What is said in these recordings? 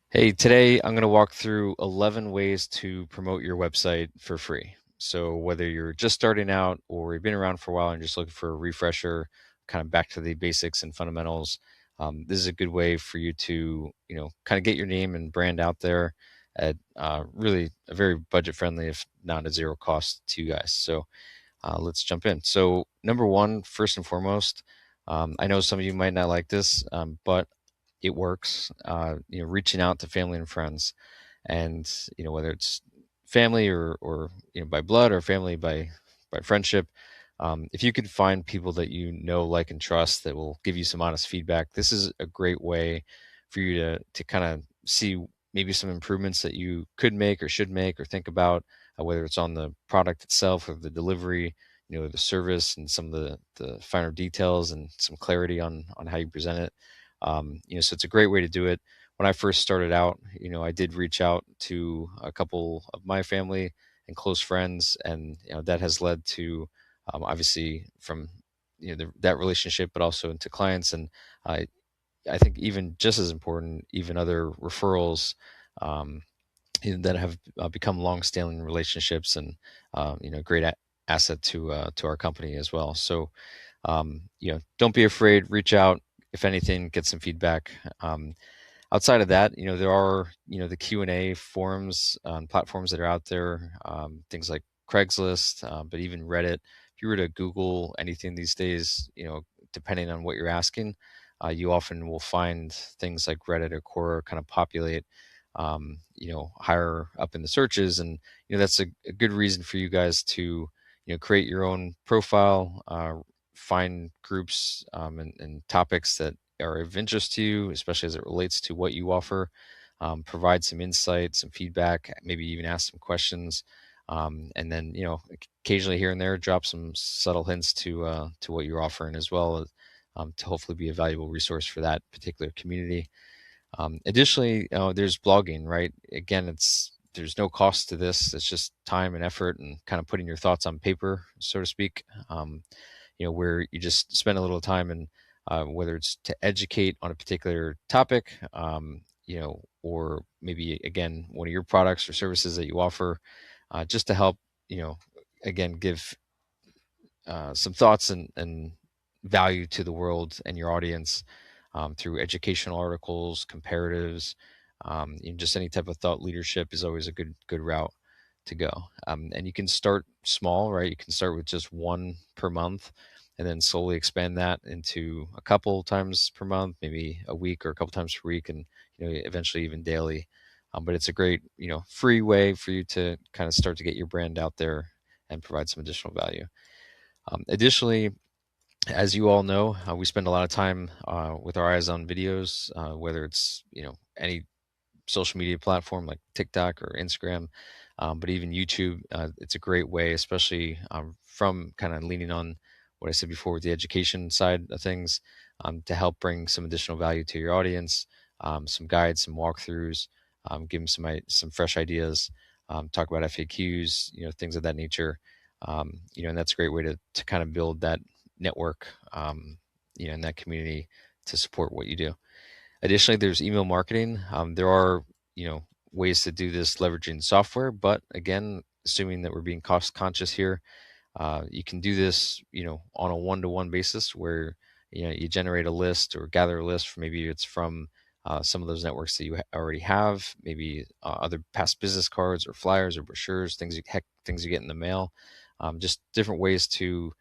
Hey, today I'm going to walk through 11 ways to promote your website for free. So, whether you're just starting out or you've been around for a while and just looking for a refresher, kind of back to the basics and fundamentals, this is a good way for you to, kind of get your name and brand out there at really a very budget friendly, if not a zero cost to you guys. So, let's jump in. So, number one, first and foremost, I know some of you might not like this, but it works. Reaching out to family and friends, and whether it's family or by blood or family by friendship. If you could find people that you know, like, and trust that will give you some honest feedback, this is a great way for you to kind of see maybe some improvements that you could make or should make or think about, whether it's on the product itself or the delivery, the service and some of the finer details and some clarity on how you present it. So it's a great way to do it. When I first started out, I did reach out to a couple of my family and close friends, and that has led to obviously from that relationship, but also into clients, and I I think even just as important, even other referrals um, that have become long-standing relationships and great asset to our company as well. So don't be afraid, reach out. If anything, get some feedback. Outside of that, there are the Q&A forums on platforms that are out there, things like Craigslist, but even Reddit. If you were to Google anything these days, depending on what you're asking, you often will find things like Reddit or Quora kind of populate, higher up in the searches, and that's a good reason for you guys to create your own profile, find groups and topics that are of interest to you, especially as it relates to what you offer. Provide some insight, some feedback, maybe even ask some questions, and then occasionally here and there drop some subtle hints to what you're offering as well, to hopefully be a valuable resource for that particular community. Additionally, there's blogging, right? Again, there's no cost to this. It's just time and effort and kind of putting your thoughts on paper, so to speak. Where you just spend a little time and whether it's to educate on a particular topic, or maybe again one of your products or services that you offer, just to help, you know, again give some thoughts and value to the world and your audience through educational articles, comparatives, just any type of thought leadership is always a good route to go. And you can start small, right? You can start with just one per month, and then slowly expand that into a couple times per month, maybe a week or a couple times per week, and eventually even daily. But it's a great free way for you to kind of start to get your brand out there and provide some additional value. Additionally, as you all know, we spend a lot of time with our eyes on videos, whether it's any social media platform like TikTok or Instagram, but even YouTube. It's a great way, especially from kind of leaning on what I said before with the education side of things, to help bring some additional value to your audience, some guides, some walkthroughs, give them some fresh ideas, talk about FAQs, things of that nature. And that's a great way to kind of build that network, in that community to support what you do. Additionally, there's email marketing. There are, ways to do this leveraging software, but again, assuming that we're being cost conscious here, you can do this, on a one-to-one basis where, you generate a list or gather a list from maybe it's from some of those networks that you already have, maybe other past business cards or flyers or brochures, things you get in the mail, just different ways to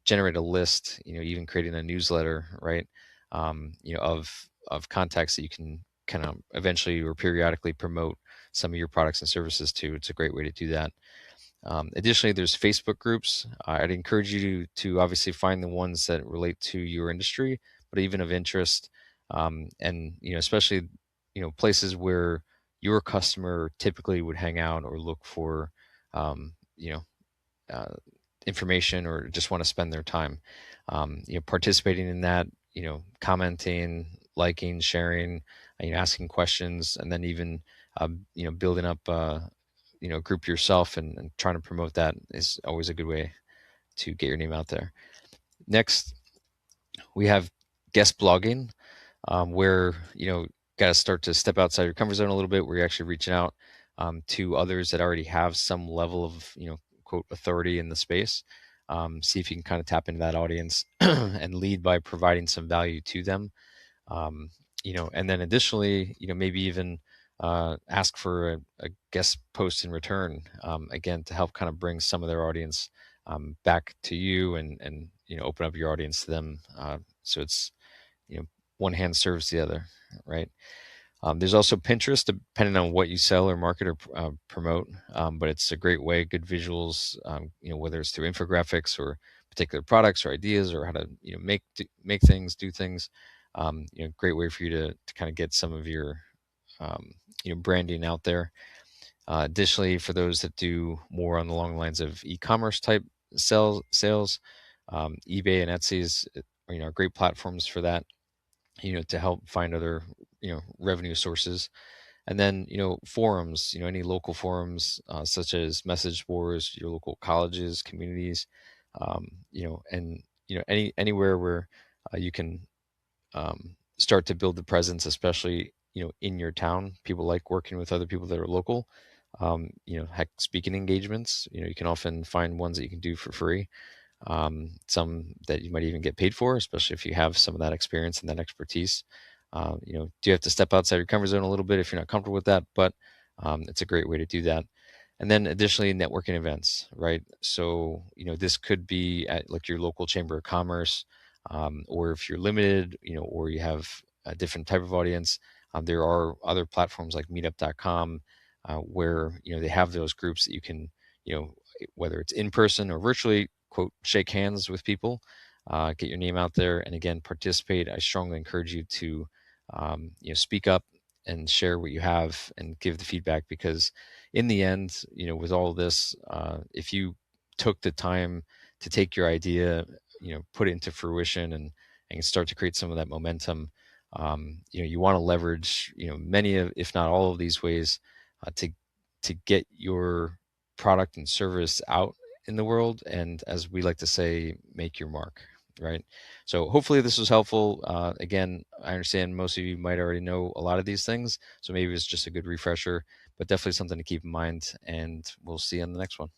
generate a list. Even creating a newsletter, right? Of contacts that you can kind of eventually or periodically promote some of your products and services to. It's a great way to do that. Additionally, there's Facebook groups. I'd encourage you to obviously find the ones that relate to your industry, but even of interest, and especially places where your customer typically would hang out or look for um, you know uh, information or just want to spend their time. Participating in that, commenting, liking, sharing, asking questions, and then even building up group yourself and trying to promote that is always a good way to get your name out there. Next, we have guest blogging, where got to start to step outside your comfort zone a little bit, where you're actually reaching out to others that already have some level of, quote, authority in the space. See if you can kind of tap into that audience and lead by providing some value to them. um, and then additionally, maybe even ask for a guest post in return, again, to help kind of bring some of their audience back to you, and open up your audience to them. So it's, you know one hand serves the other, right? There's also Pinterest, depending on what you sell or market or promote. But it's a great way, good visuals, whether it's through infographics or particular products or ideas, or how to, make things, do things. Great way for you to kind of get some of your, branding out there. Additionally, for those that do more on the long lines of e-commerce type sales, eBay and Etsy are great platforms for that, to help find other, revenue sources. And then, forums, any local forums, such as message boards, your local colleges, communities, and anywhere where you can start to build the presence, especially, in your town. People like working with other people that are local. Heck, speaking engagements, you can often find ones that you can do for free, some that you might even get paid for, especially if you have some of that experience and that expertise. Do you have to step outside your comfort zone a little bit if you're not comfortable with that? But it's a great way to do that. And then additionally, networking events, right? So, this could be at like your local chamber of commerce, or if you're limited, or you have a different type of audience, there are other platforms like meetup.com, where, they have those groups that you can, whether it's in person or virtually, quote, shake hands with people, get your name out there, and again, participate. I strongly encourage you to, speak up and share what you have and give the feedback, because in the end, with all this, if you took the time to take your idea, put it into fruition, and start to create some of that momentum, you want to leverage, many of, if not all of these ways, to get your product and service out in the world, and, as we like to say, make your mark, right? So hopefully this was helpful. Again, I understand most of you might already know a lot of these things, so maybe it's just a good refresher, but definitely something to keep in mind, and we'll see you on the next one.